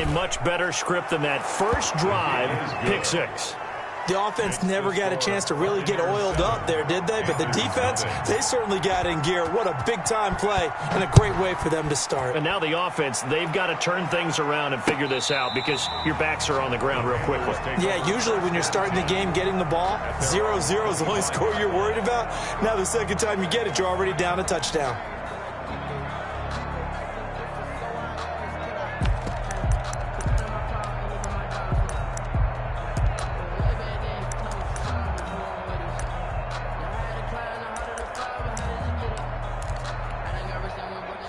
a much better script than that first drive, pick six. The offense never got a chance to really get oiled up there, did they? But the defense, they certainly got in gear. What a big-time play and a great way for them to start. And now the offense, they've got to turn things around and figure this out because your backs are on the ground real quickly. Yeah, usually when you're starting the game, getting the ball, 0-0 is the only score you're worried about. Now the second time you get it, you're already down a touchdown.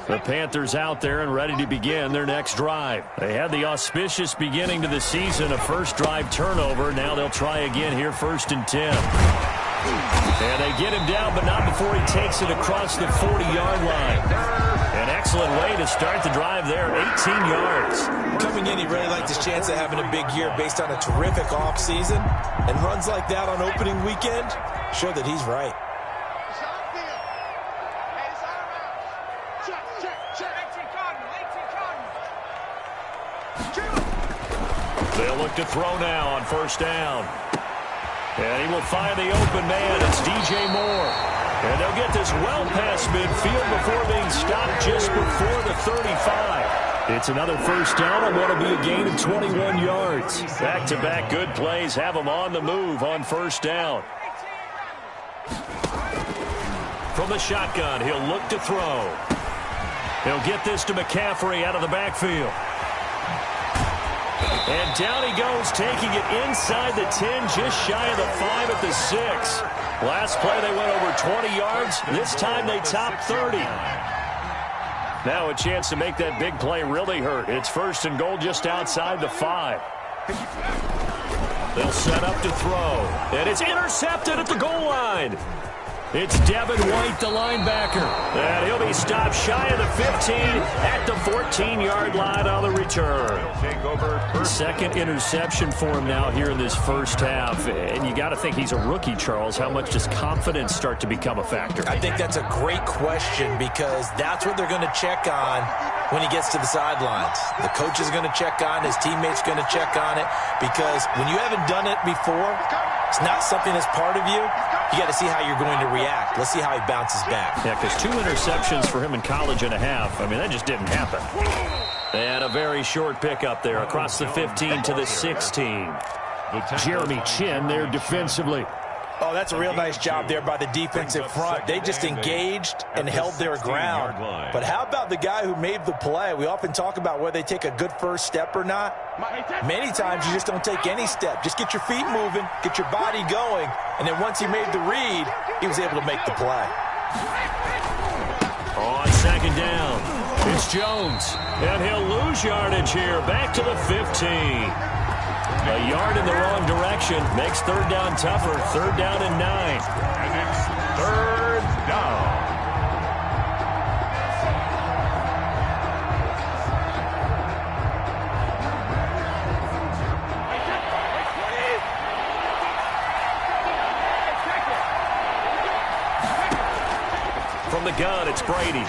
The Panthers out there and ready to begin their next drive. They had the auspicious beginning to the season, a first drive turnover. Now they'll try again here, 1st and 10. And they get him down, but not before he takes it across the 40-yard line. An excellent way to start the drive there, 18 yards. Coming in, he really liked his chance of having a big year based on a terrific offseason. And runs like that on opening weekend show that he's right. They'll look to throw now on 1st down. And he will find the open man. It's DJ Moore. And they'll get this well past midfield before being stopped just before the 35. It's another 1st down on what will be a gain of 21 yards. Back-to-back good plays have him on the move on 1st down. From the shotgun, he'll look to throw. He'll get this to McCaffrey out of the backfield. And down he goes, taking it inside the 10, just shy of the 5 at the 6. Last play, they went over 20 yards. This time, they topped 30. Now a chance to make that big play really hurt. It's 1st and goal just outside the 5. They'll set up to throw. And it's intercepted at the goal line. It's Devin White, the linebacker. And he'll be stopped shy of the 15 at the 14-yard line on the return. Second interception for him now here in this first half. And you got to think he's a rookie, Charles. How much does confidence start to become a factor? I think that's a great question because that's what they're going to check on when he gets to the sidelines. The coach is going to check on, his teammates going to check on it because when you haven't done it before, it's not something that's part of you. You got to see how you're going to react. Let's see how he bounces back. Yeah, because 2 interceptions for him in college and a half. I mean, that just didn't happen. And a very short pickup there across the 15 to the 16. Jeremy Chin there defensively. Oh, that's a real nice job there by the defensive front. They just engaged and held their ground. But how about the guy who made the play? We often talk about whether they take a good first step or not. Many times you just don't take any step. Just get your feet moving, get your body going, and then once he made the read, he was able to make the play. On 2nd down, it's Jones. And he'll lose yardage here, back to the 15. A yard in the wrong direction makes 3rd down tougher. 3rd down and 9. And it's 3rd down. From the gun, it's Brady.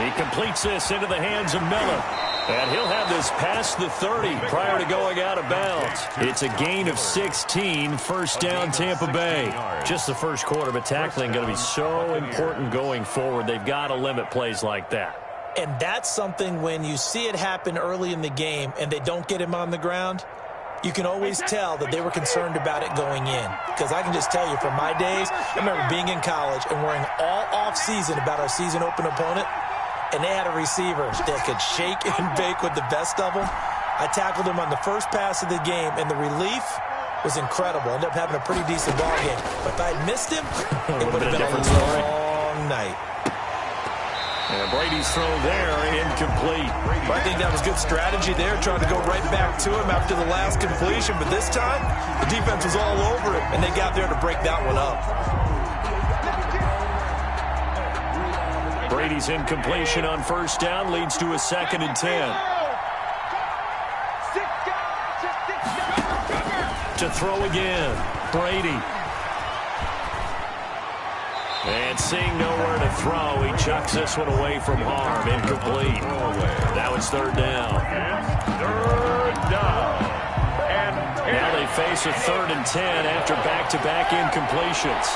He completes this into the hands of Miller. And he'll have this past the 30 prior to going out of bounds. It's a gain of 16, 1st down Tampa Bay. Just the first quarter, but tackling going to be so important going forward. They've got to limit plays like that. And that's something when you see it happen early in the game and they don't get him on the ground, you can always tell that they were concerned about it going in. Because I can just tell you from my days, I remember being in college and worrying all off-season about our season open opponent. And they had a receiver that could shake and bake with the best of them. I tackled him on the first pass of the game, and the relief was incredible. Ended up having a pretty decent ball game. But if I had missed him, it would have been a long night. And Brady's throw there, incomplete. I think that was good strategy there, trying to go right back to him after the last completion. But this time, the defense was all over it, and they got there to break that one up. Brady's incompletion on 1st down leads to a 2nd and 10. To throw again, Brady. And seeing nowhere to throw, he chucks this one away from harm. Incomplete. Now it's third down. Third down. And now they face a 3rd and 10 after back-to-back incompletions.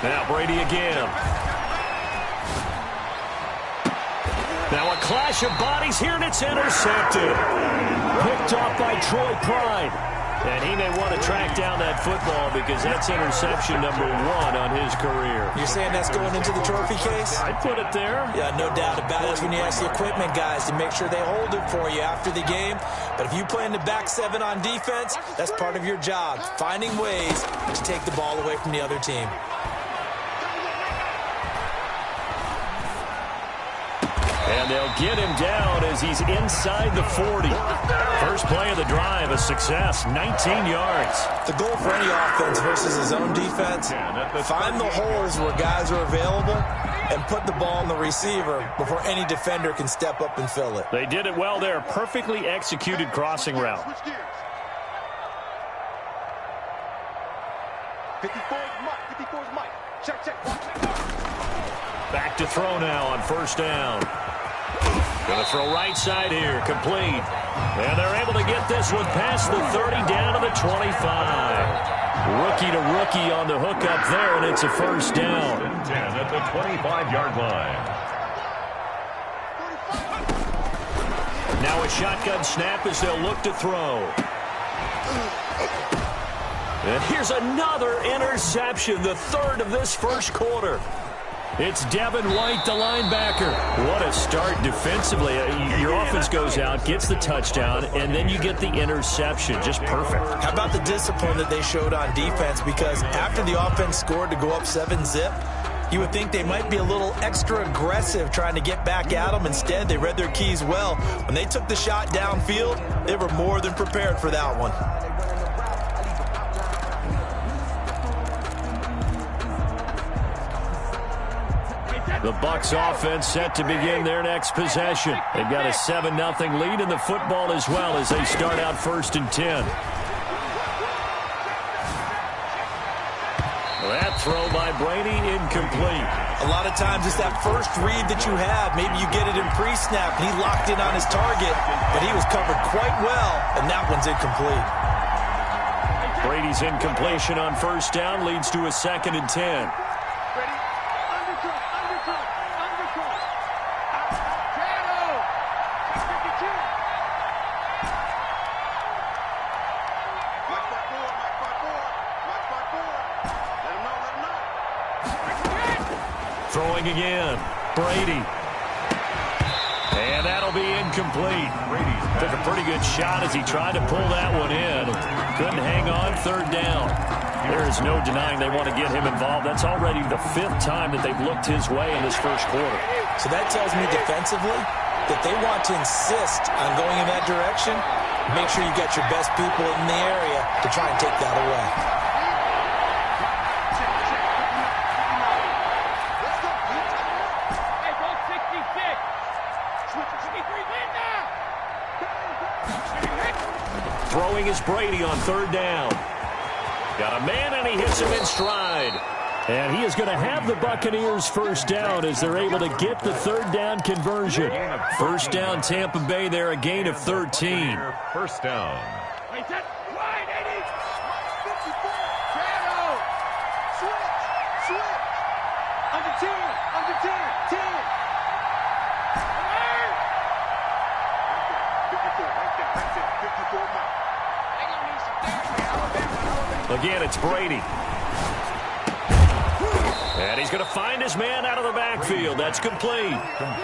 Now Brady again. Now a clash of bodies here, and it's intercepted. Picked off by Troy Pride. And he may want to track down that football because that's interception number 1 on his career. You're saying that's going into the trophy case? I'd put it there. Yeah, no doubt about it. That's when you ask the equipment guys to make sure they hold it for you after the game. But if you play in the back 7 on defense, that's part of your job, finding ways to take the ball away from the other team. And they'll get him down as he's inside the 40. First play of the drive, a success, 19 yards. The goal for any offense versus his own defense, find the holes where guys are available and put the ball on the receiver before any defender can step up and fill it. They did it well there. Perfectly executed crossing route. 54 is Mike. Check. Back to throw now on first down. Going to throw right side here, complete. And they're able to get this one past the 30 down to the 25. Rookie to rookie on the hook up there, and it's a first down. 10 at the 25-yard line. Now a shotgun snap as they'll look to throw. And here's another interception, the 3rd of this first quarter. It's Devin White, the linebacker. What a start defensively. Your offense goes out, gets the touchdown, and then you get the interception. Just perfect. How about the discipline that they showed on defense? Because after the offense scored to go up 7-zip, you would think they might be a little extra aggressive trying to get back at them. Instead, they read their keys well. When they took the shot downfield, they were more than prepared for that one. The Bucs offense set to begin their next possession. They've got a 7-0 lead in the football as well as they start out 1st and 10. That throw by Brady incomplete. A lot of times it's that first read that you have. Maybe you get it in pre-snap, and he locked in on his target, but he was covered quite well, and that one's incomplete. Brady's incompletion on first down leads to a 2nd and 10. Throwing again, Brady. And that'll be incomplete. Took a pretty good shot as he tried to pull that one in. Couldn't hang on, 3rd down. There is no denying they want to get him involved. That's already the 5th time that they've looked his way in this first quarter. So that tells me defensively that they want to insist on going in that direction. Make sure you got your best people in the area to try and take that away. Throwing is Brady on 3rd down. Got a man, and he hits him in stride. And he is going to have the Buccaneers first down as they're able to get the 3rd down conversion. First down, Tampa Bay there, a gain of 13. First down. Again, it's Brady. And he's going to find his man out of the backfield. That's complete.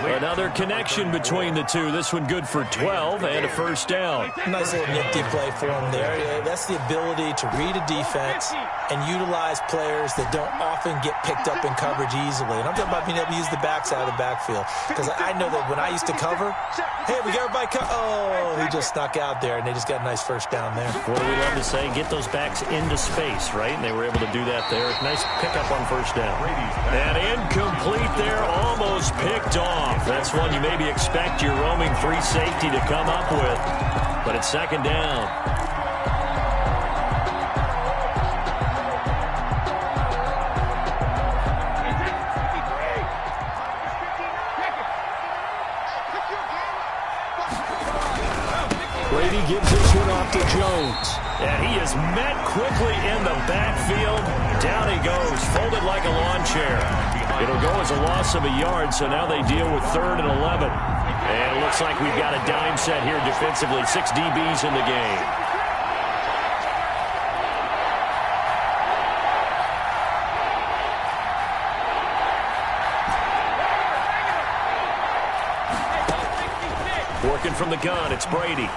Another connection between the two. This one good for 12 and a first down. Nice little nifty play for him there. That's the ability to read a defense and utilize players that don't often get picked up in coverage easily. And I'm talking about being able to use the backside of the backfield. Because I know that when I used to cover, hey, we got everybody Oh, he just snuck out there, and they just got a nice first down there. What do we love to say? Get those backs into space, right? And they were able to do that there. Nice pickup on first down. And incomplete there, almost picked off. That's one you maybe expect your roaming free safety to come up with. But it's 2nd down. Brady gives this one off to Jones. And he is met quickly in the backfield. Down he goes, folded like a lawn chair. It'll go as a loss of a yard, so now they deal with 3rd and 11. And it looks like we've got a dime set here defensively. 6 DBs in the game. Working from the gun, it's Brady.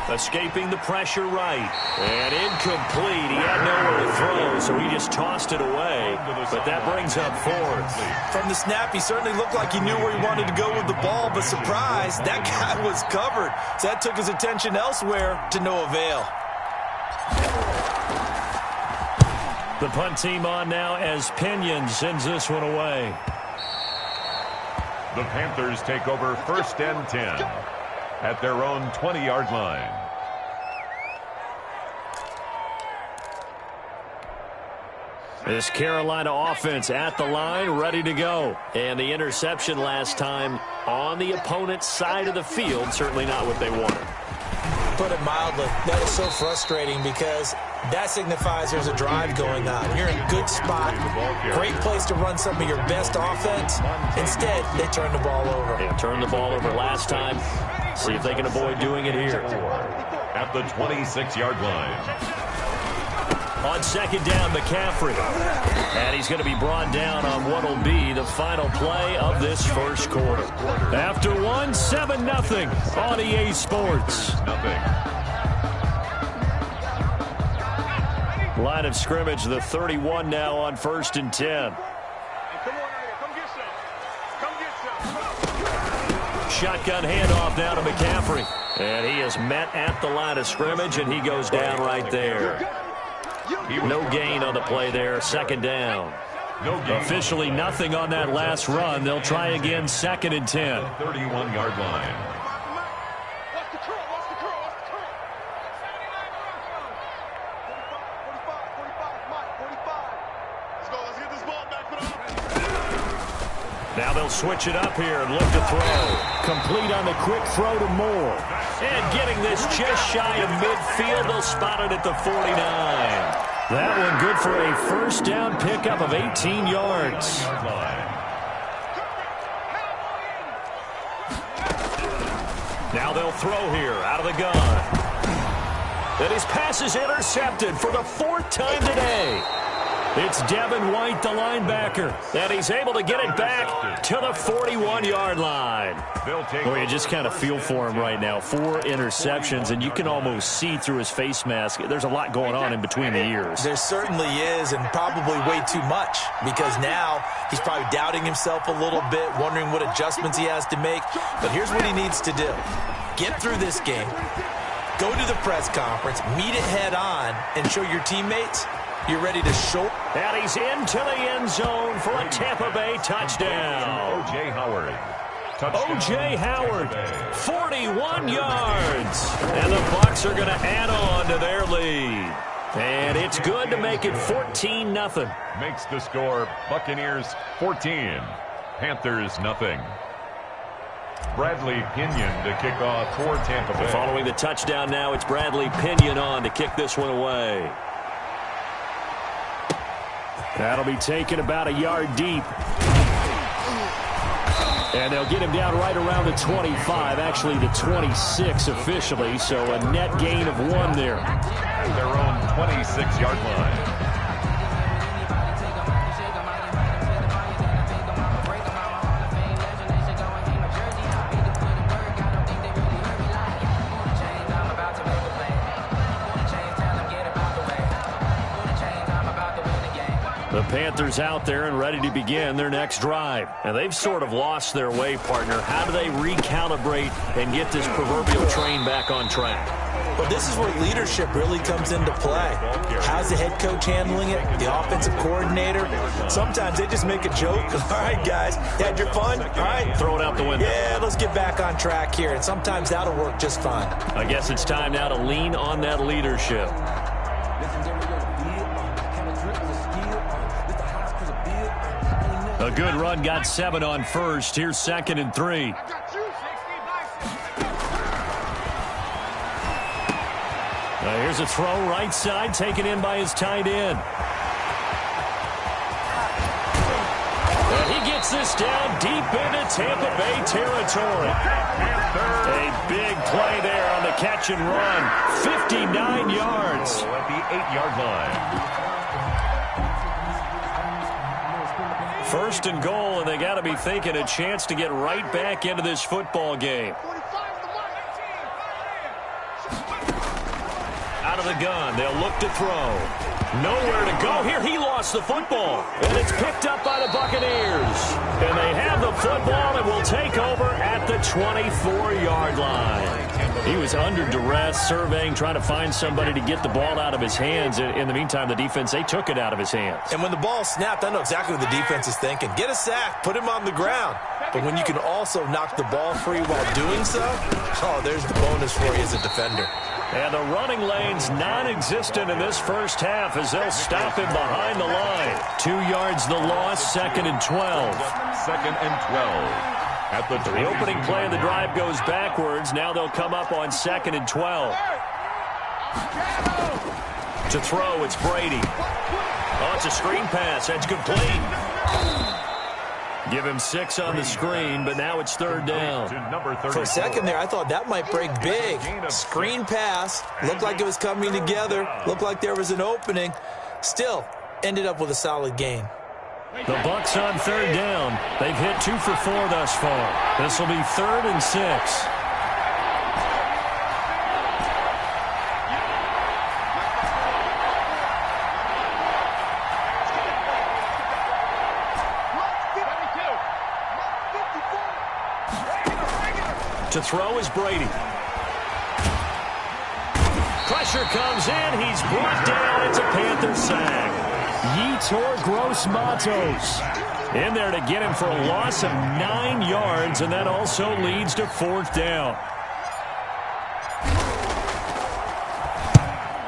Escaping the pressure right. And incomplete. He had nowhere to throw, so he just tossed it away. But that brings up 4th. From the snap, he certainly looked like he knew where he wanted to go with the ball, but surprise, that guy was covered. So that took his attention elsewhere to no avail. The punt team on now as Pinion sends this one away. The Panthers take over 1st and 10 at their own 20-yard line. This Carolina offense at the line, ready to go. And the interception last time on the opponent's side of the field, certainly not what they wanted. Put it mildly, that is so frustrating because that signifies there's a drive going on. You're in a good spot, great place to run some of your best offense. Instead, they turn the ball over. They turned the ball over last time. See if they can avoid doing it here. At the 26-yard line. On 2nd down, McCaffrey. And he's going to be brought down on what will be the final play of this first quarter. After 1, 7-0 on EA Sports. Line of scrimmage, the 31 now on 1st and 10. Shotgun handoff now to McCaffrey. And he is met at the line of scrimmage, and he goes down right there. No gain on the play there, 2nd down. Officially nothing on that last run. They'll try again, 2nd and 10. 31-yard line. Now they'll switch it up here and look to throw. Complete on the quick throw to Moore. And getting this just shy of midfield, they'll spot it at the 49. That one good for a 1st down pickup of 18 yards. Now they'll throw here out of the gun. And his pass is intercepted for the 4th time today. It's Devin White, the linebacker, and he's able to get it back to the 41-yard line. Boy, you just kind of feel for him right now. 4 interceptions, and you can almost see through his face mask. There's a lot going on in between the ears. There certainly is, and probably way too much, because now he's probably doubting himself a little bit, wondering what adjustments he has to make. But here's what he needs to do. Get through this game, go to the press conference, meet it head on, and show your teammates you're ready to show. And he's into the end zone for a Tampa Bay touchdown. O.J. Howard. O.J. Howard, 41 yards. And the Bucs are going to add on to their lead. And it's good to make it 14-0. Makes the score Buccaneers 14, Panthers nothing. Bradley Pinion to kick off for Tampa Bay. Following the touchdown now, it's Bradley Pinion on to kick this one away. That'll be taken about a yard deep. And they'll get him down right around the 25, actually the 26 officially, so a net gain of 1 there. At their own 26-yard line. The Panthers out there and ready to begin their next drive. And they've sort of lost their way, partner. How do they recalibrate and get this proverbial train back on track? Well, this is where leadership really comes into play. How's the head coach handling it? The offensive coordinator? Sometimes they just make a joke. All right, guys, you had your fun? All right. Throw it out the window. Yeah, let's get back on track here. And sometimes that'll work just fine. I guess it's time now to lean on that leadership. A good run, got 7 on first. Here's 2nd and 3. Here's a throw right side, taken in by his tight end. And he gets this down deep into Tampa Bay territory. A big play there on the catch and run. 59 yards. At the 8-yard line. First and goal, and they got to be thinking a chance to get right back into this football game. Out of the gun, they'll look to throw. Nowhere to go. Here he lost the football. And it's picked up by the Buccaneers. And they have the football and will take over at the 24-yard line. He was under duress, surveying, trying to find somebody to get the ball out of his hands. In the meantime, the defense, they took it out of his hands. And when the ball snapped, I know exactly what the defense is thinking. Get a sack, put him on the ground. But when you can also knock the ball free while doing so, oh, there's the bonus for you as a defender. And the running lane's non-existent in this first half as they'll stop him behind the line. 2 yards the loss, 2nd and 12. 2nd and 12. At the opening play of the drive goes backwards. Now they'll come up on 2nd and 12. To throw, it's Brady. Oh, it's a screen pass. That's complete. Give him 6 on the screen, but now it's 3rd down. For a second there, I thought that might break big. Screen pass. Looked like it was coming together. Looked like there was an opening. Still, ended up with a solid gain. The Bucs on 3rd down. They've hit 2 for 4 thus far. This will be 3rd and 6. To throw is Brady. Pressure comes in. He's brought down. It's a Panther sack. Yetur Gross-Matos in there to get him for a loss of 9 yards, and that also leads to 4th down.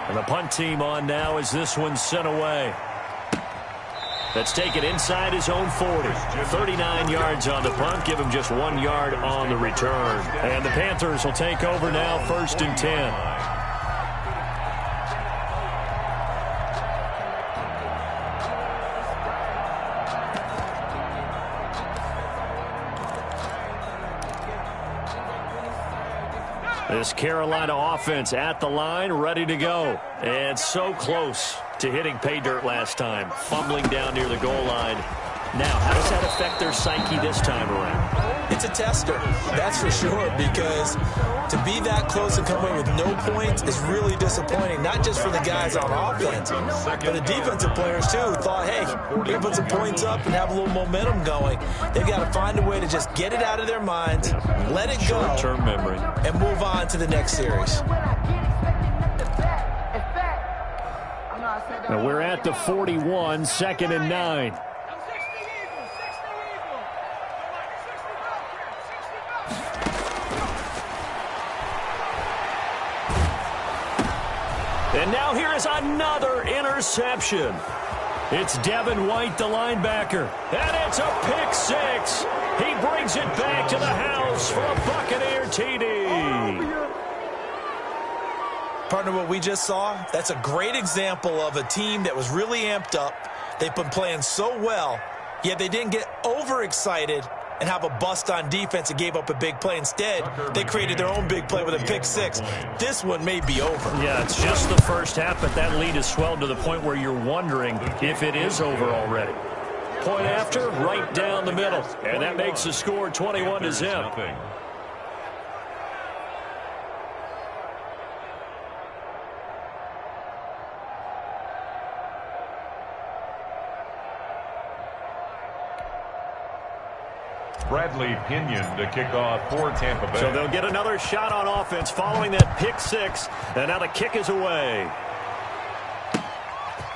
And the punt team on now as this one's sent away. Let's take it inside his own 40. 39 yards on the punt. Give him just 1 yard on the return. And the Panthers will take over now, 1st and 10. This Carolina offense at the line, ready to go. And so close to hitting pay dirt last time, fumbling down near the goal line. Now, how does that affect their psyche this time around? It's a tester, that's for sure, because to be that close and come away with no points is really disappointing, not just for the guys on offense, but the defensive players, too, who thought, hey, we can put some points up and have a little momentum going. They've got to find a way to just get it out of their minds, let it go, short-term memory, and move on to the next series. Now we're at the 41, 2nd and 9. And now here is another interception. It's Devin White, the linebacker. And it's a pick 6. He brings it back to the house for a Buccaneer TD. Partner, what we just saw, that's a great example of a team that was really amped up. They've been playing so well, yet they didn't get overexcited and have a bust on defense and gave up a big play. Instead, they created their own big play with a pick 6. This one may be over. Yeah, it's just the first half, but that lead has swelled to the point where you're wondering if it is over already. Point after, right down the middle. And that makes the score 21-0. Bradley Pinion to kick off for Tampa Bay. So they'll get another shot on offense following that pick 6. And now the kick is away.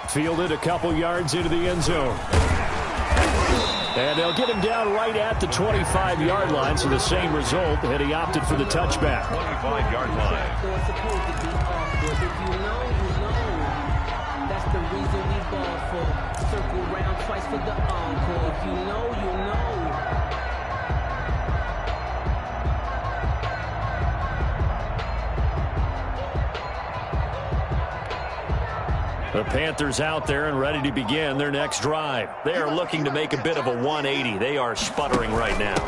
Fielded a couple yards into the end zone. And they'll get him down right at the 25-yard line, so the same result, and he opted for the touchback. 25-yard line. reason we ball for. Circle round twice for the encore. If you know, you know. The Panthers out there and ready to begin their next drive. They are looking to make a bit of a 180. They are sputtering right now.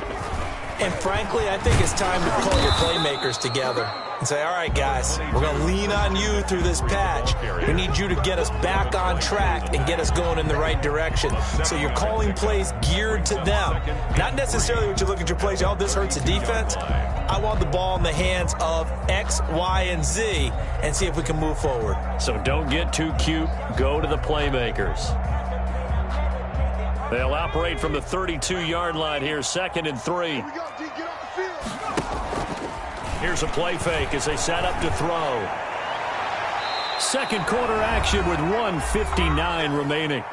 And frankly, I think it's time to call your playmakers together and say, all right, guys, we're going to lean on you through this patch. We need you to get us back on track and get us going in the right direction. So you're calling plays geared to them. Not necessarily what you look at your plays, oh, this hurts the defense. I want the ball in the hands of X, Y, and Z and see if we can move forward. So don't get too cute. Go to the playmakers. They'll operate from the 32-yard line here, 2nd and 3. Here's a play fake as they set up to throw. Second quarter action with 1:59 remaining.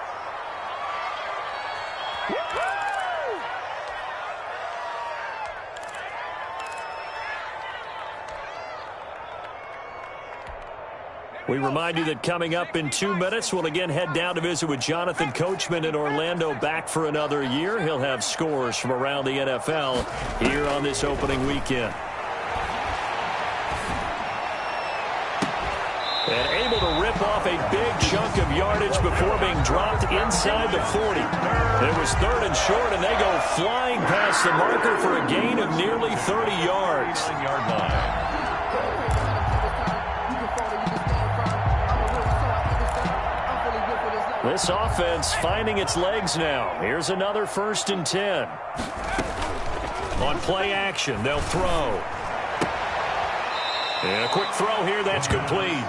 We remind you that coming up in 2 minutes, we'll again head down to visit with Jonathan Coachman in Orlando, back for another year. He'll have scores from around the NFL here on this opening weekend. And able to rip off a big chunk of yardage before being dropped inside the 40. It was 3rd and short, and they go flying past the marker for a gain of nearly 30 yards. This offense finding its legs now. Here's another 1st and 10. On play action, they'll throw. And a quick throw here, that's complete.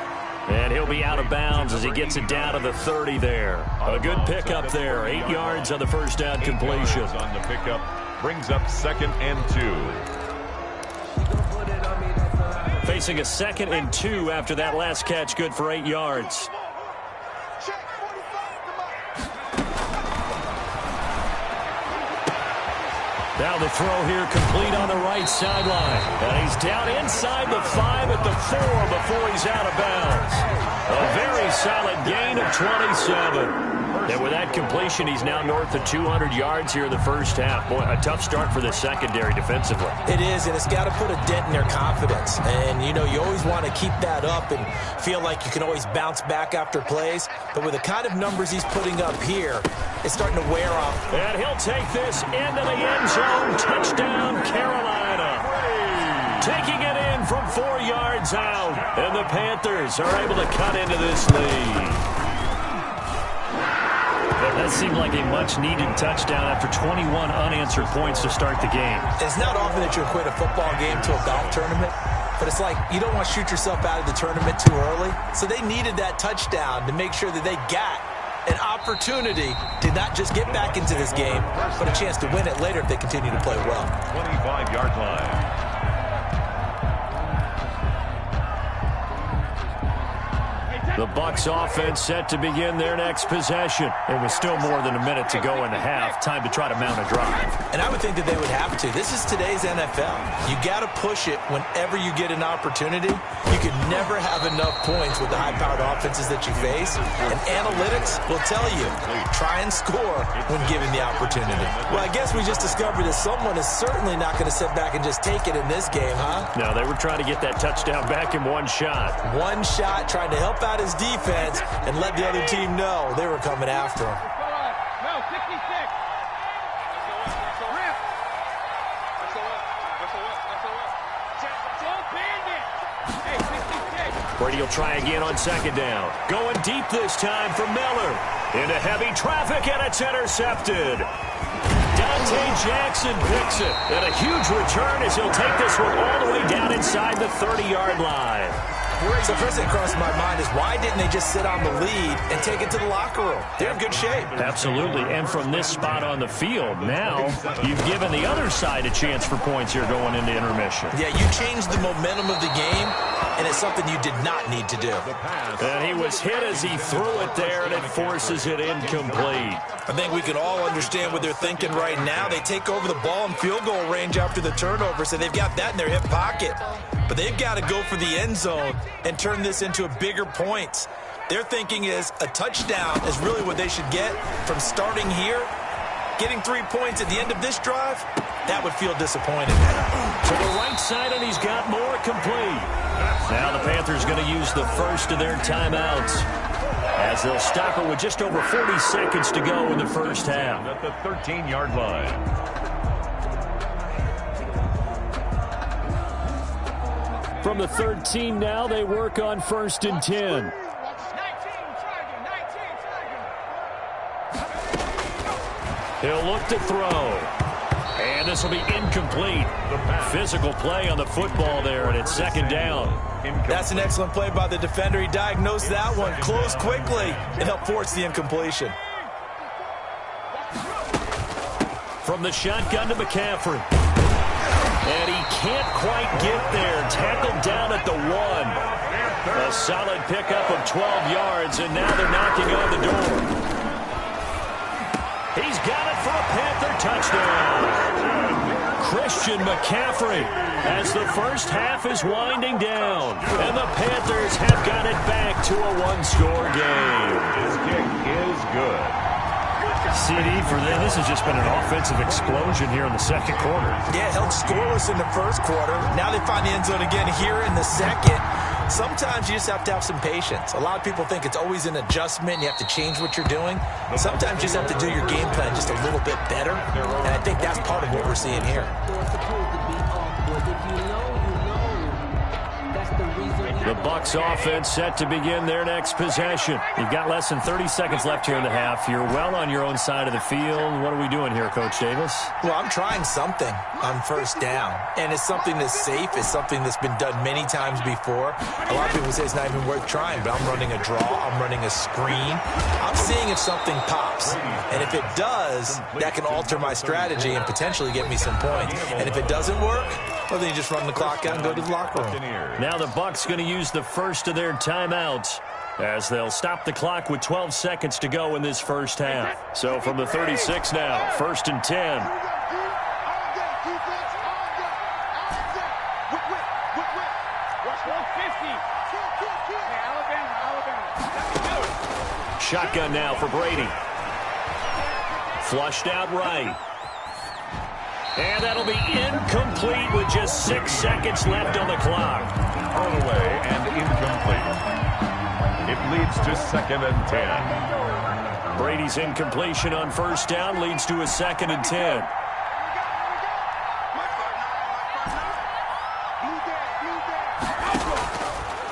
And he'll be out of bounds as he gets it down to the 30 there. A good pickup there. 8 yards on the first down completion. On the pickup brings up 2nd and 2. Facing a 2nd and 2 after that last catch, good for 8 yards. Now the throw here complete on the right sideline. And he's down inside the 5 at the 4 before he's out of bounds. A very solid gain of 27. And with that completion, he's now north of 200 yards here in the first half. Boy, a tough start for the secondary defensively. It is, and it's got to put a dent in their confidence. And, you know, you always want to keep that up and feel like you can always bounce back after plays. But with the kind of numbers he's putting up here, it's starting to wear off. And he'll take this into the end zone. Touchdown, Carolina. Taking it in from 4 yards out. And the Panthers are able to cut into this lead. That seemed like a much-needed touchdown after 21 unanswered points to start the game. It's not often that you equate a football game to a golf tournament, but it's like you don't want to shoot yourself out of the tournament too early. So they needed that touchdown to make sure that they got an opportunity to not just get back into this game, but a chance to win it later if they continue to play well. 25-yard line. The Bucs offense set to begin their next possession. It was still more than a minute to go in the half. Time to try to mount a drive. And I would think that they would have to. This is today's NFL. You got to push it whenever you get an opportunity. You can never have enough points with the high-powered offenses that you face. And analytics will tell you, try and score when given the opportunity. Well, I guess we just discovered that someone is certainly not going to sit back and just take it in this game, huh? No, they were trying to get that touchdown back in one shot. One shot, trying to help out his defense and let the other team know they were coming after him. No, 66. Brady will try again on 2nd down. Going deep this time for Miller. Into heavy traffic, and it's intercepted. Dante Jackson picks it. And a huge return as he'll take this one all the way down inside the 30-yard line. So first thing crossed my mind is why didn't they just sit on the lead and take it to the locker room? They're in good shape. Absolutely. And from this spot on the field, now you've given the other side a chance for points here going into intermission. Yeah, you changed the momentum of the game, and it's something you did not need to do. And he was hit as he threw it there, and it forces it incomplete. I think we can all understand what they're thinking right now. They take over the ball in field goal range after the turnover, so they've got that in their hip pocket. But they've got to go for the end zone and turn this into a bigger points. Their thinking is a touchdown is really what they should get from starting here. Getting 3 points at the end of this drive, that would feel disappointing. To the right side, and he's got more complete. Now the Panthers going to use the first of their timeouts, as they'll stop it with just over 40 seconds to go in the first half. At the 13-yard line. From the 13 now, they work on 1st and 10. He'll look to throw. And this will be incomplete. Physical play on the football there, and it's 2nd down. That's an excellent play by the defender. He diagnosed that one, closed quickly, and helped force the incompletion. From the shotgun to McCaffrey. And he can't quite get there. Tackled down at the 1. A solid pickup of 12 yards, and now they're knocking on the door. He's got it for a Panther touchdown. Christian McCaffrey as the first half is winding down. And the Panthers have got it back to a one-score game. His kick is good. CD for them, this has just been an offensive explosion here in the second quarter. Yeah, held scoreless in the first quarter. Now they find the end zone again here in the second. Sometimes you just have to have some patience. A lot of people think it's always an adjustment. You have to change what you're doing. Sometimes you just have to do your game plan just a little bit better. And I think that's part of what we're seeing here. The Bucs offense set to begin their next possession. You've got less than 30 seconds left here in the half. You're well on your own side of the field. What are we doing here, Coach Davis? Well, I'm trying something on 1st down. And it's something that's safe. It's something that's been done many times before. A lot of people say it's not even worth trying, but I'm running a draw. I'm running a screen. I'm seeing if something pops. And if it does, that can alter my strategy and potentially get me some points. And if it doesn't work, well, then you just run the clock out and go to the locker room. Now the Bucs going to use the first of their timeouts as they'll stop the clock with 12 seconds to go in this first half. So from the 36 now, 1st and 10. Shotgun now for Brady. Flushed out right. And that'll be incomplete with just 6 seconds left on the clock. Thrown away and incomplete. It leads to 2nd and 10. Brady's incompletion on 1st down leads to a 2nd and 10.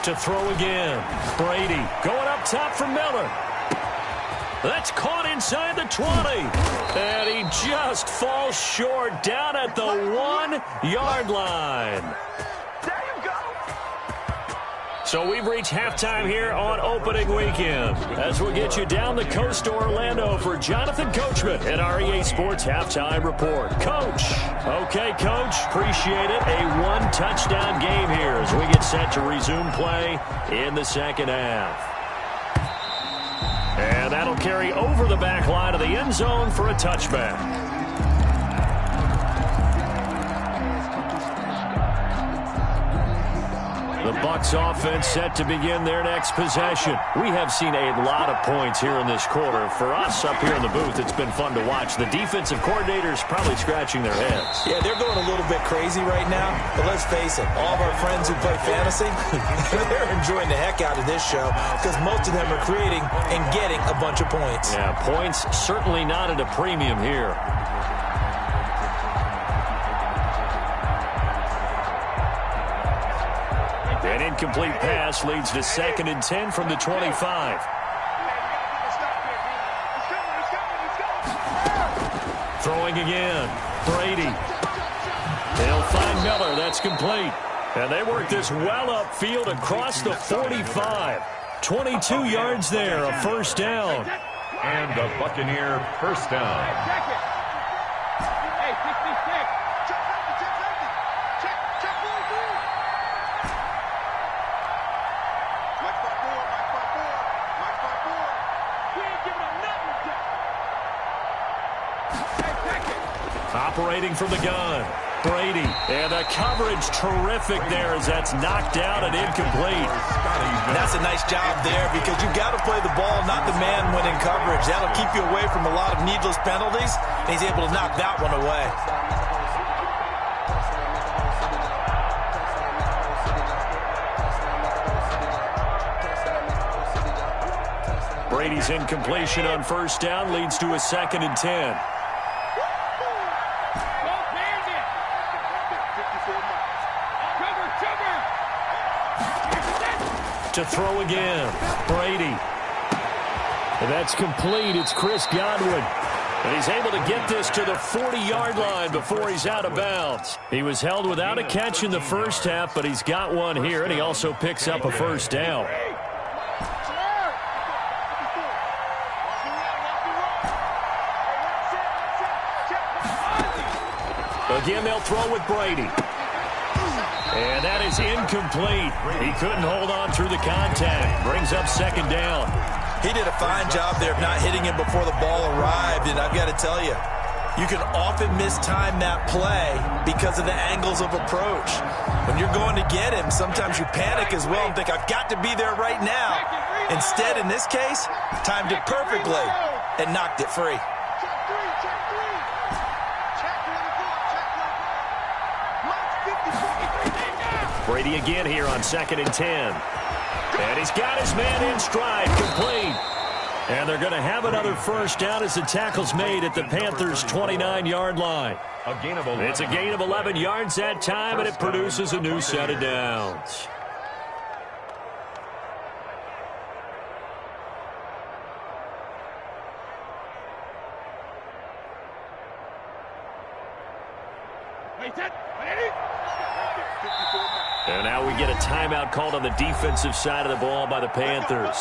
To throw again. Brady going up top for Miller. That's caught inside the 20. And he just falls short down at the 1-yard line. There you go. So we've reached halftime here on opening weekend. As we'll get you down the coast to Orlando for Jonathan Coachman at our EA Sports Halftime Report. Coach. Okay, Coach. Appreciate it. A 1-touchdown game here as we get set to resume play in the second half. And that'll carry over the back line of the end zone for a touchback. The Bucs offense set to begin their next possession. We have seen a lot of points here in this quarter. For us up here in the booth, it's been fun to watch. The defensive coordinators probably scratching their heads. Yeah, they're going a little bit crazy right now. But let's face it, all of our friends who play fantasy, they're enjoying the heck out of this show because most of them are creating and getting a bunch of points. Yeah, points certainly not at a premium here. An incomplete pass leads to 2nd and 10 from the 25. Throwing again. Brady. They'll find Miller. That's complete. And they work this well upfield across the 45. 22 yards there, a 1st down. And a Buccaneer 1st down. Operating from the gun. Brady. And the coverage terrific there as that's knocked out and incomplete. That's a nice job there because you've got to play the ball, not the man when in coverage. That'll keep you away from a lot of needless penalties, and he's able to knock that one away. Brady's incompletion on first down leads to a 2nd and 10. To throw again, Brady. And that's complete. It's Chris Godwin. And he's able to get this to the 40-yard line before he's out of bounds. He was held without a catch in the first half, but he's got one here, and he also picks up a first down. Again, they'll throw with Brady. And that is incomplete. He couldn't hold on through the contact. Brings up 2nd down. He did a fine job there of not hitting him before the ball arrived, and I've got to tell you, you can often mistime that play because of the angles of approach. When you're going to get him, sometimes you panic as well and think, I've got to be there right now. Instead, in this case, timed it perfectly and knocked it free. Brady again here on 2nd and 10. And he's got his man in stride, complete. And they're going to have another first down as the tackle's made at the Panthers' 29-yard line. It's a gain of 11 yards that time, and it produces a new set of downs. And now we get a timeout called on the defensive side of the ball by the Panthers.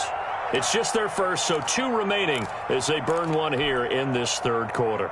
It's just their first, so 2 remaining as they burn one here in this 3rd quarter.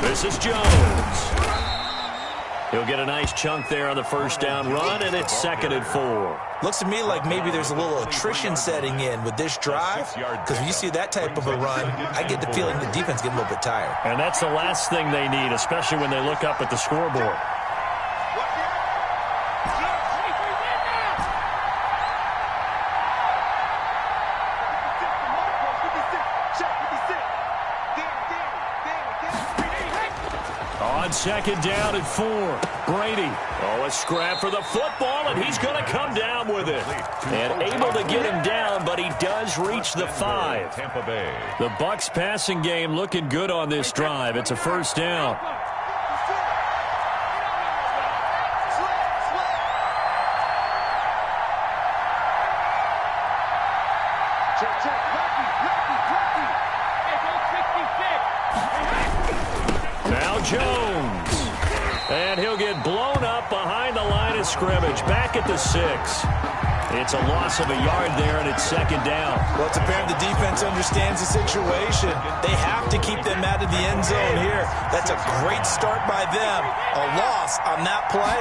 This is Jones. He'll get a nice chunk there on the first down run, and it's 2nd and 4. Looks to me like maybe there's a little attrition setting in with this drive, because when you see that type of a run, I get the feeling the defense gets a little bit tired. And that's the last thing they need, especially when they look up at the scoreboard. On 2nd down and 4, Brady. Oh, a scrap for the football, and he's going to come down with it. And able to get him down, but he does reach the 5. The Bucs passing game looking good on this drive. It's a first down. Now Jones. And he'll get blown up behind the line of scrimmage. Back at the 6. It's a loss of a yard there, and it's 2nd down. Well, it's apparent the defense understands the situation. They have to keep them out of the end zone here. That's a great start by them. A loss on that play.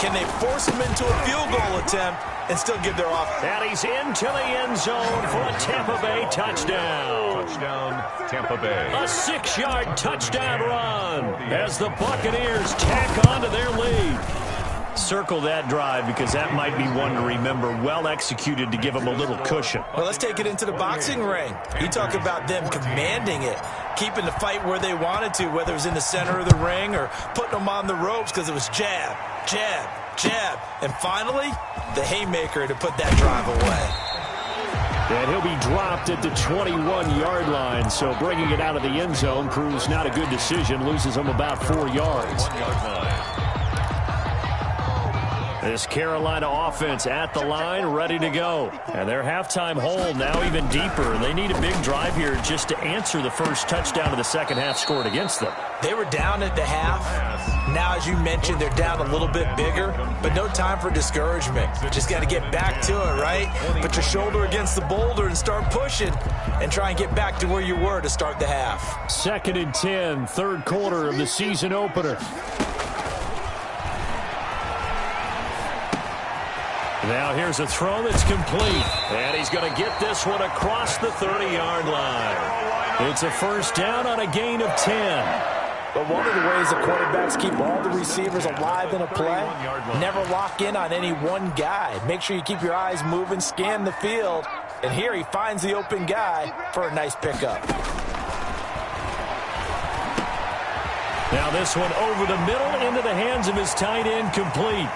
Can they force them into a field goal attempt and still give their offense? And he's into the end zone for a Tampa Bay touchdown. Touchdown, Tampa Bay. A 6-yard touchdown run as the Buccaneers tack on to their lead. Circle that drive because that might be one to remember. Well executed to give them a little cushion. Well, let's take it into the boxing ring. You talk about them commanding it, keeping the fight where they wanted to, whether it was in the center of the ring or putting them on the ropes because it was jab, jab, jab. And finally, the haymaker to put that drive away. And he'll be dropped at the 21-yard line, so bringing it out of the end zone proves not a good decision. Loses him about 4 yards. 1 yard line. This Carolina offense at the line, ready to go. And their halftime hole now even deeper. And they need a big drive here just to answer the first touchdown of the second half scored against them. They were down at the half. Now, as you mentioned, they're down a little bit bigger, but no time for discouragement. Just got to get back to it, right? Put your shoulder against the boulder and start pushing and try and get back to where you were to start the half. 2nd and 10, third quarter of the season opener. Now here's a throw that's complete. And he's going to get this one across the 30-yard line. It's a first down on a gain of 10. But one of the ways the quarterbacks keep all the receivers alive in a play, never lock in on any one guy. Make sure you keep your eyes moving, scan the field. And here he finds the open guy for a nice pickup. Now this one over the middle into the hands of his tight end, complete.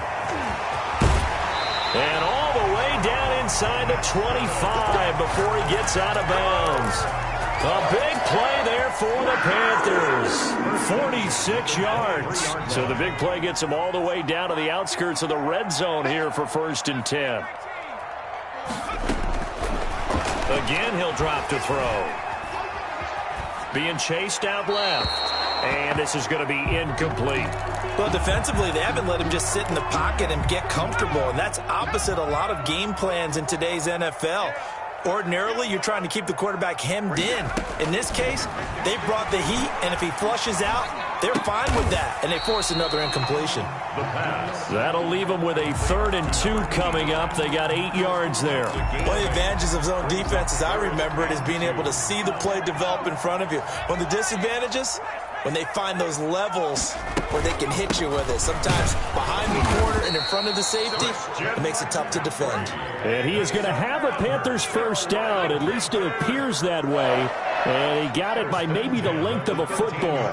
And all the way down inside the 25 before he gets out of bounds. A big play there for the Panthers. 46 yards. So the big play gets him all the way down to the outskirts of the red zone here for 1st and 10. Again, he'll drop to throw. Being chased out left. And this is going to be incomplete. Well, defensively, they haven't let him just sit in the pocket and get comfortable. And that's opposite a lot of game plans in today's NFL. Ordinarily, you're trying to keep the quarterback hemmed in. In this case, they brought the heat, and if he flushes out, they're fine with that, and they force another incompletion. That'll leave them with a 3rd and 2 coming up. They got 8 yards there. One of the advantages of zone defense, as I remember it, is being able to see the play develop in front of you. One of the disadvantages, when they find those levels where they can hit you with it. Sometimes behind the corner and in front of the safety, it makes it tough to defend. And he is going to have a Panthers first down. At least it appears that way. And he got it by maybe the length of a football.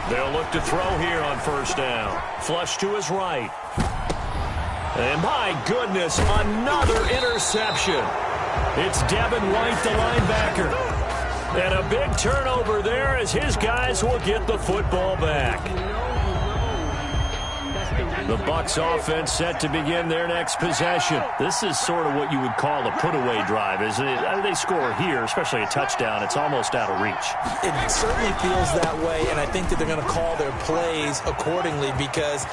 They'll look to throw here on first down. Flush to his right. And my goodness, another interception. It's Devin White, the linebacker. And a big turnover there as his guys will get the football back. The Bucs offense set to begin their next possession. This is sort of what you would call a put-away drive, isn't it? They score here, especially a touchdown. It's almost out of reach. It certainly feels that way, and I think that they're going to call their plays accordingly because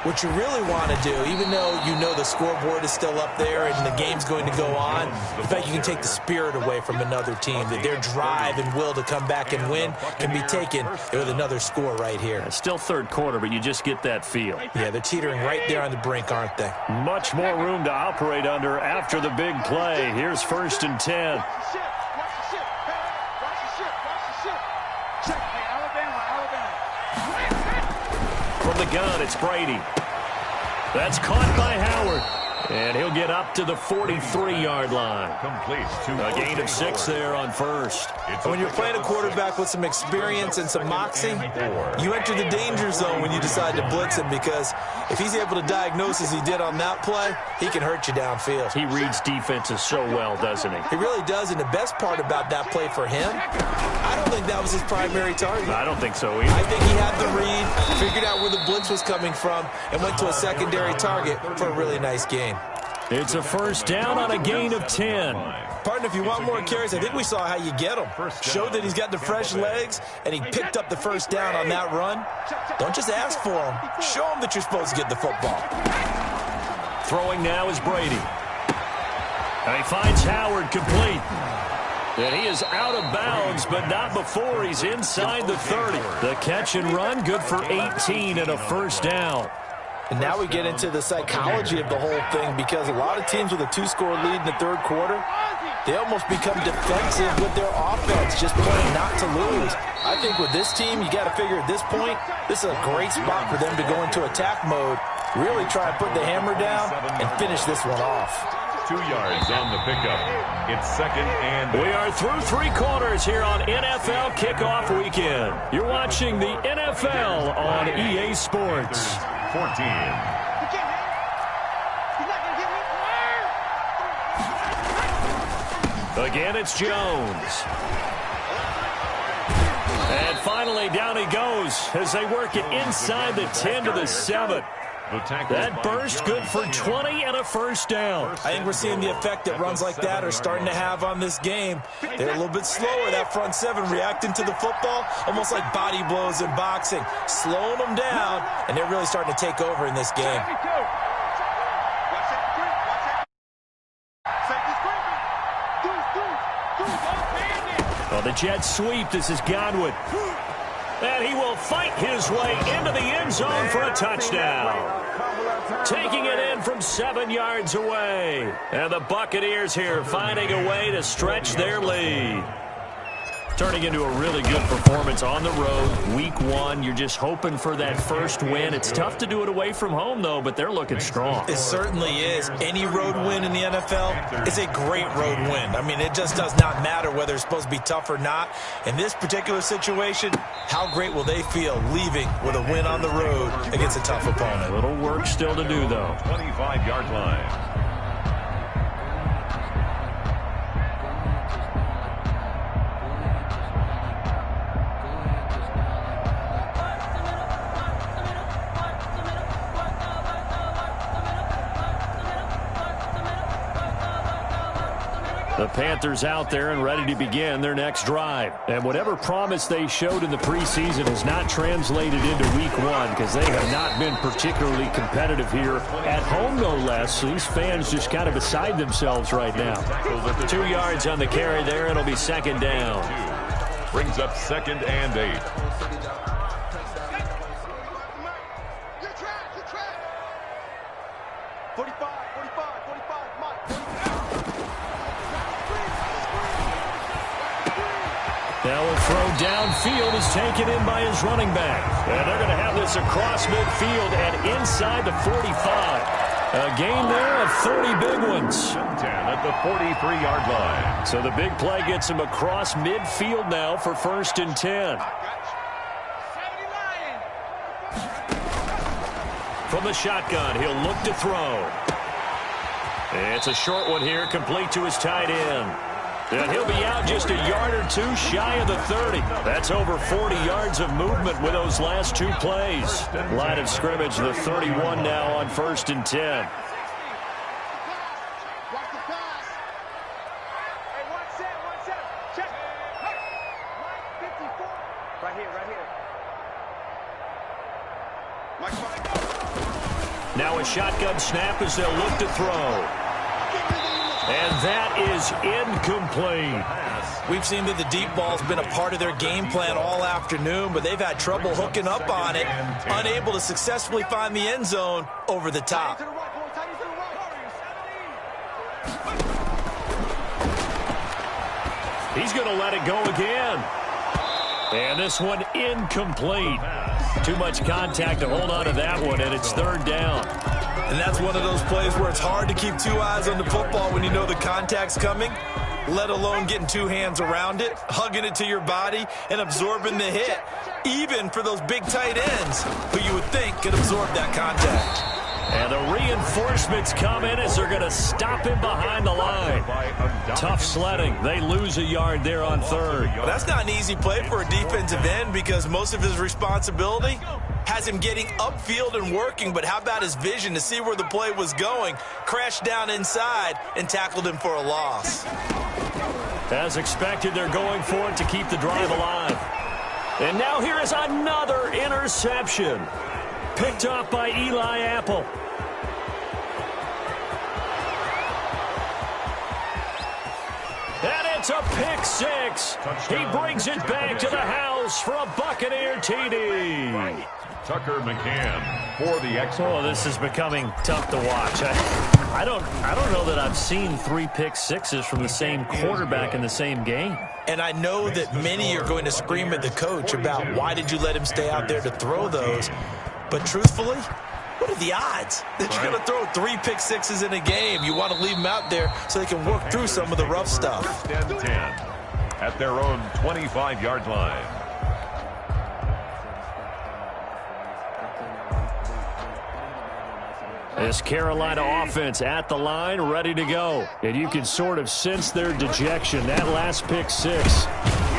what you really want to do, even though you know the scoreboard is still up there and the game's going to go on, the fact you can take the spirit away from another team, that their drive and will to come back and win can be taken with another score right here. It's still third quarter, but you just get that feel. Yeah, they're teetering right there on the brink, aren't they? Much more room to operate under after the big play. Here's 1st and 10. From the gun, it's Brady. That's caught by Howard. And he'll get up to the 43-yard line. Complete. A gain of 6 there on first. When you're playing a quarterback with some experience and some moxie, you enter the danger zone when you decide to blitz him because if he's able to diagnose as he did on that play, he can hurt you downfield. He reads defenses so well, doesn't he? He really does, and the best part about that play for him, I don't think that was his primary target. I don't think so either. I think he had the read, figured out where the blitz was coming from, and went to a secondary target for a really nice gain. It's a first down on a gain of 10. Partner, if you want more carries, I think we saw how you get him. Showed that he's got the fresh legs, and he picked up the first down on that run. Don't just ask for him. Show him that you're supposed to get the football. Throwing now is Brady. And he finds Howard complete. And he is out of bounds, but not before he's inside the 30. The catch and run, good for 18 and a first down. And now we get into the psychology of the whole thing because a lot of teams with a 2-score lead in the third quarter, they almost become defensive with their offense, just playing not to lose. I think with this team, you got to figure at this point, this is a great spot for them to go into attack mode, really try to put the hammer down and finish this one off. 2 yards on the pickup. It's 2nd and... We are through 3 quarters here on NFL Kickoff Weekend. You're watching the NFL on EA Sports. 14. Again, it's Jones. And finally, down he goes as they work it inside the 10 to the 7. That burst good for 20 and a first down. I think we're seeing the effect that runs like that are starting to have on this game. They're a little bit slower, that front seven, reacting to the football, almost like body blows in boxing, slowing them down, and they're really starting to take over in this game. Well, the jet sweep. This is Godwin. And he will fight his way into the end zone for a touchdown. Taking it in from 7 yards away. And the Buccaneers here finding a way to stretch their lead. Turning into a really good performance on the road. Week 1, you're just hoping for that first win. It's tough to do it away from home, though, but they're looking strong. It certainly is. Any road win in the NFL is a great road win. I mean, it just does not matter whether it's supposed to be tough or not. In this particular situation, how great will they feel leaving with a win on the road against a tough opponent? A little work still to do, though. 25-yard line. The Panthers out there and ready to begin their next drive. And whatever promise they showed in the preseason has not translated into week 1 because they have not been particularly competitive here at home, no less. So these fans just kind of beside themselves right now. 2 yards on the carry there. It'll be second down. Brings up 2nd and 8. Now a throw downfield is taken in by his running back. And they're going to have this across midfield and inside the 45. A gain there of 30 big ones. 10 at the 43-yard line. So the big play gets him across midfield now for 1st and 10. From the shotgun, he'll look to throw. It's a short one here, complete to his tight end. And he'll be out just a yard or two shy of the 30. That's over 40 yards of movement with those last 2 plays. Line of scrimmage, the 31 now on 1st and 10. Now a shotgun snap as they'll look to throw. And that is incomplete. We've seen that the deep ball's been a part of their game plan all afternoon, but they've had trouble hooking up on it, unable to successfully find the end zone over the top. He's going to let it go again. And this one incomplete. Too much contact to hold on to that one, and it's 3rd down. And that's one of those plays where it's hard to keep 2 eyes on the football when you know the contact's coming, let alone getting 2 hands around it, hugging it to your body, and absorbing the hit, even for those big tight ends who you would think could absorb that contact. And the reinforcements come in as they're going to stop him behind the line. Tough sledding. They lose a yard there on 3rd. Well, that's not an easy play for a defensive end because most of his responsibility has him getting upfield and working, but how about his vision to see where the play was going, crashed down inside, and tackled him for a loss. As expected, they're going for it to keep the drive alive. And now here is another interception. Picked off by Eli Apple. And it's a pick 6. He brings it back to the house for a Buccaneer TD. Tucker McCann for the extra. Oh, this is becoming tough to watch. I don't know that I've seen 3 pick 6s from the same quarterback in the same game. And I know that many are going to scream at the coach about why did you let him stay out there to throw those. But truthfully, what are the odds that you're going to throw 3 pick 6s in a game? You want to leave them out there so they can work through some of the rough stuff. 10 at their own 25-yard line. This Carolina offense at the line, ready to go. And you can sort of sense their dejection. That last pick 6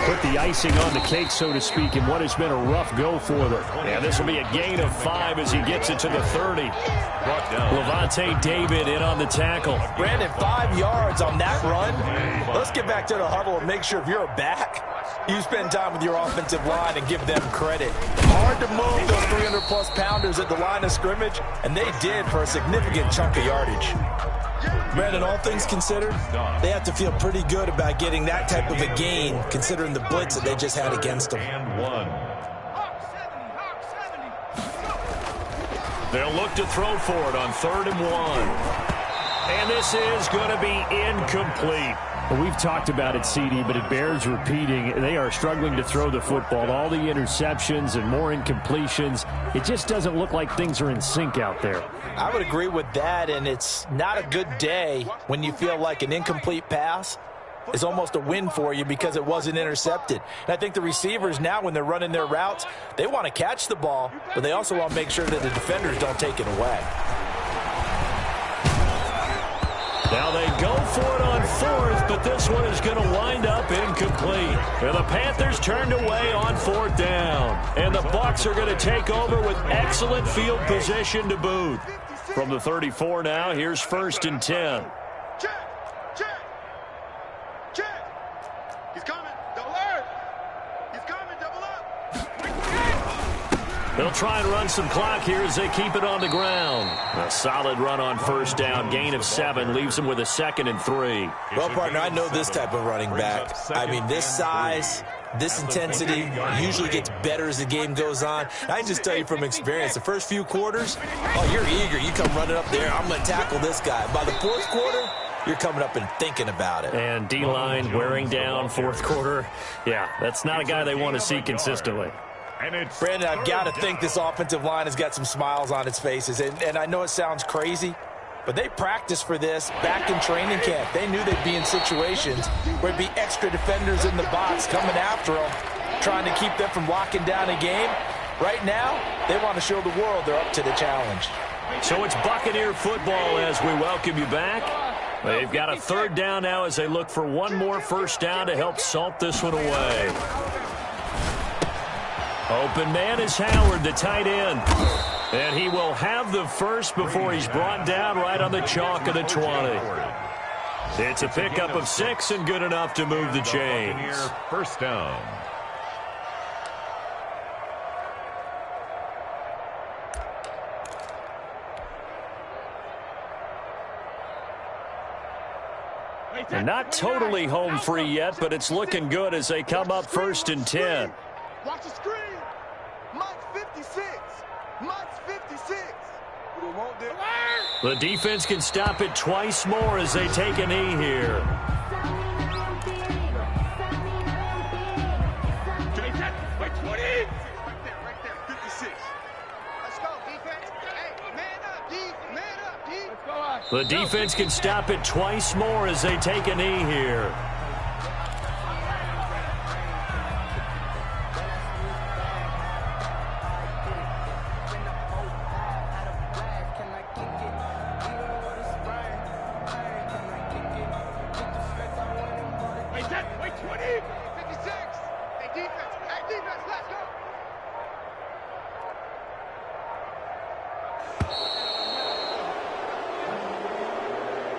put the icing on the cake, so to speak, in what has been a rough go for them. And this will be a gain of 5 as he gets it to the 30. Levante David in on the tackle. Brandon, 5 yards on that run. Let's get back to the huddle and make sure if you're a back, you spend time with your offensive line and give them credit. Hard to move those 300-plus pounders at the line of scrimmage, and they did for a significant chunk of yardage. Brandon, all things considered, they have to feel pretty good about getting that type of a gain, considering the blitz that they just had against them. And 1. They'll look to throw for it on 3rd and 1. And this is going to be incomplete. Well, we've talked about it, CD, but it bears repeating. They are struggling to throw the football. All the interceptions and more incompletions. It just doesn't look like things are in sync out there. I would agree with that, and it's not a good day when you feel like an incomplete pass is almost a win for you because it wasn't intercepted. And I think the receivers now, when they're running their routes, they want to catch the ball, but they also want to make sure that the defenders don't take it away. Now they go for it on 4th, but this one is going to wind up incomplete. And the Panthers turned away on 4th down. And the Bucs are going to take over with excellent field position to boot. From the 34 now, here's 1st and 10. He's coming. Double up. He's coming. Double up. They'll try and run some clock here as they keep it on the ground. A solid run on 1st down. Gain of 7 leaves them with a 2nd and 3. Well, partner, I know this type of running back. I mean, this size, this intensity usually gets better as the game goes on. I can just tell you from experience, the first few quarters, oh, you're eager. You come running up there, I'm going to tackle this guy. By the 4th quarter, you're coming up and thinking about it. And D-line wearing down 4th quarter. Yeah, that's not a guy they want to see consistently. Brandon, I've got to think this offensive line has got some smiles on its faces. And I know it sounds crazy, but they practiced for this back in training camp. They knew they'd be in situations where there'd be extra defenders in the box coming after them, trying to keep them from locking down a game. Right now, they want to show the world they're up to the challenge. So it's Buccaneer football as we welcome you back. They've got a 3rd down now as they look for one more 1st down to help salt this one away. Open man is Howard, the tight end. And he will have the first before he's brought down right on the chalk of the 20. It's a pickup of 6 and good enough to move the chains. 1st down. And not totally home free yet, but it's looking good as they come up 1st and 10. Watch the screen. Mike's 56. Mike's 56. We won't do. The defense can stop it twice more as they take a knee here. Right there, 56. Let's go, defense. Hey, man up, D. Man up, D. Let's go. The defense can stop it twice more as they take a knee here.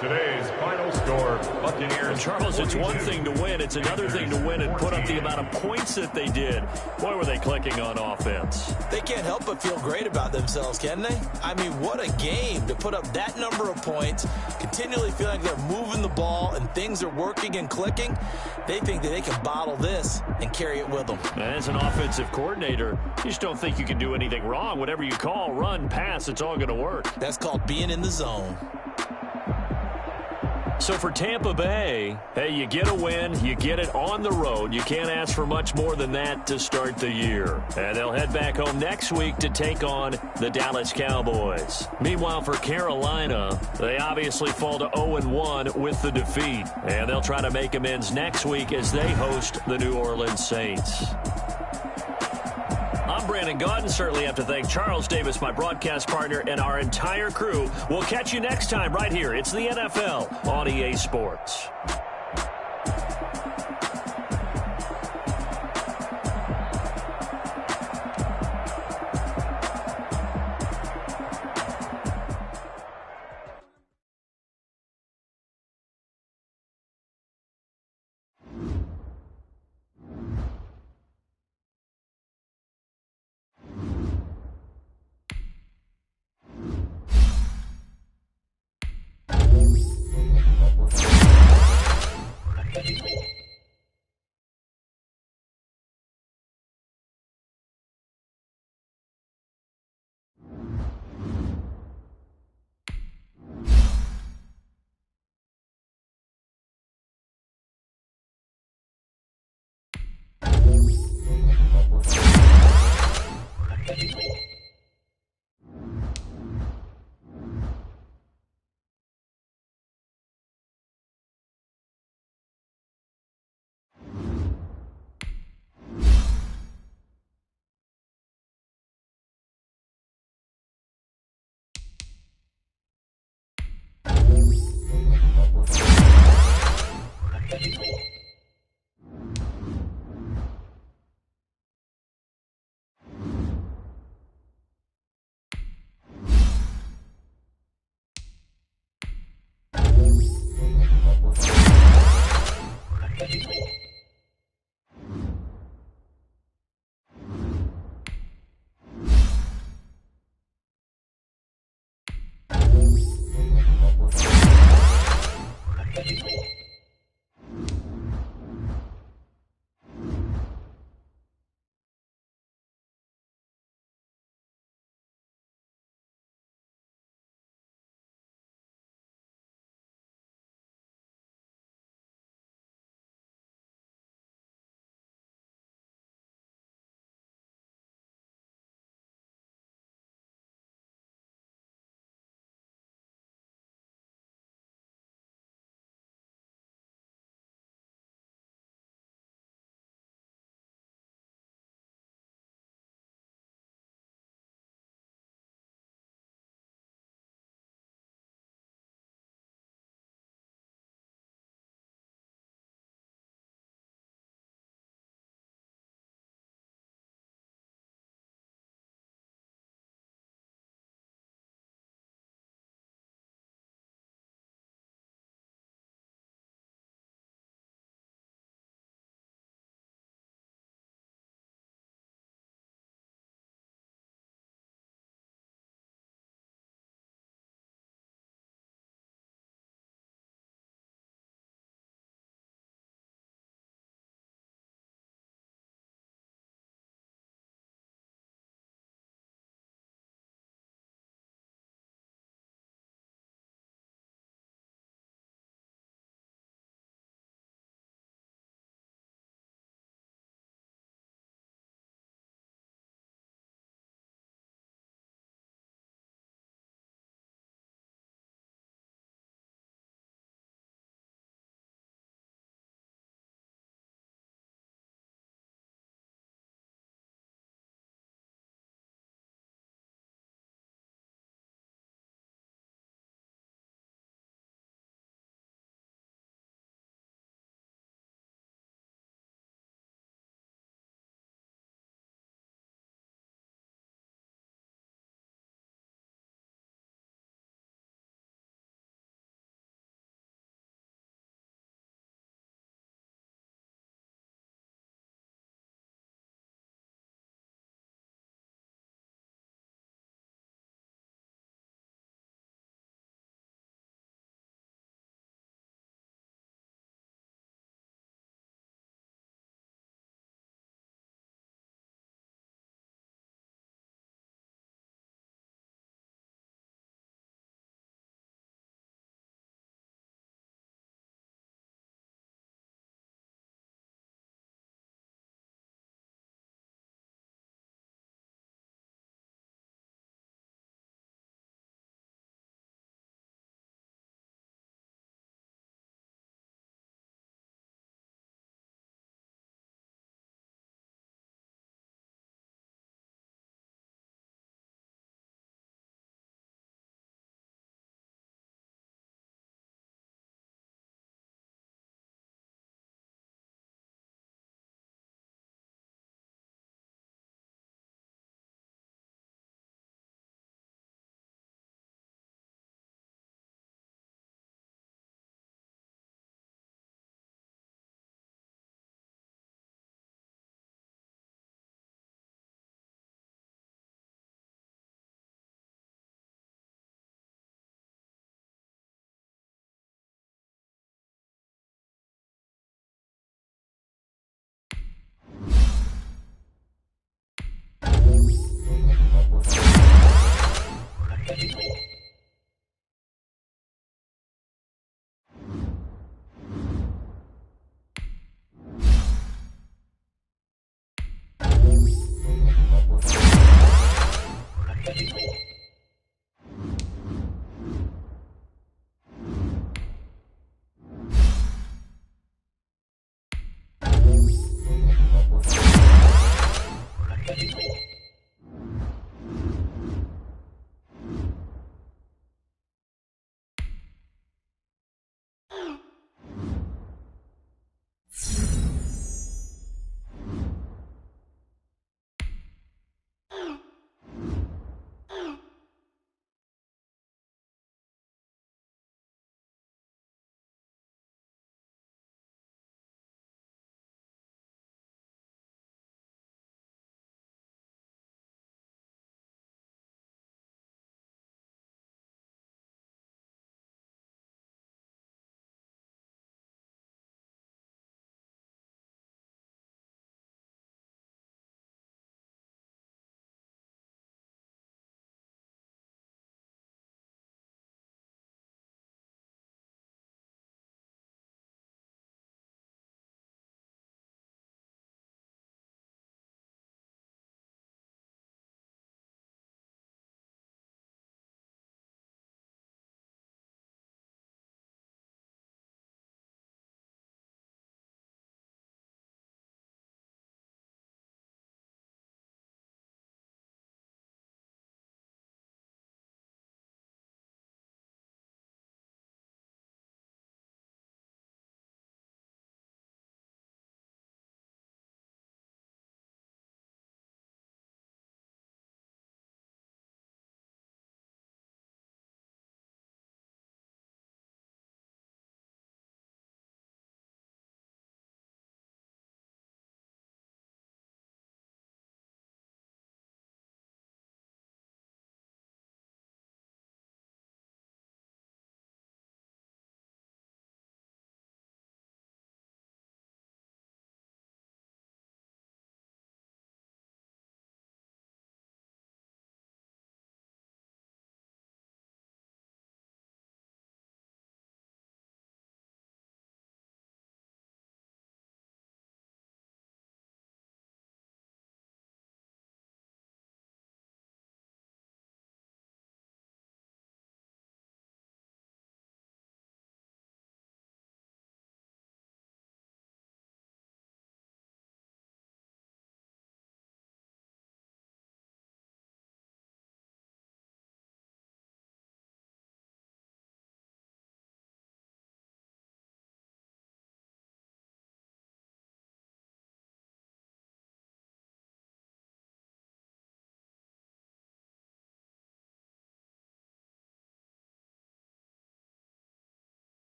Today's final score, Buccaneers. Charles, it's one thing to win. It's another thing to win and put up the amount of points that they did. Boy, were they clicking on offense. They can't help but feel great about themselves, can they? I mean, what a game to put up that number of points, continually feeling like they're moving the ball and things are working and clicking. They think that they can bottle this and carry it with them. As an offensive coordinator, you just don't think you can do anything wrong. Whatever you call, run, pass, it's all going to work. That's called being in the zone. So for Tampa Bay, hey, you get a win, you get it on the road. You can't ask for much more than that to start the year. And they'll head back home next week to take on the Dallas Cowboys. Meanwhile, for Carolina, they obviously fall to 0-1 with the defeat. And they'll try to make amends next week as they host the New Orleans Saints. I'm Brandon Gaudin. Certainly have to thank Charles Davis, my broadcast partner, and our entire crew. We'll catch you next time right here. It's the NFL on EA Sports.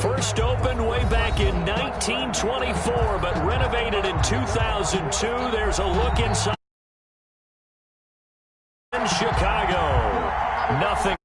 First opened way back in 1924, but renovated in 2002. There's a look inside Chicago. Nothing.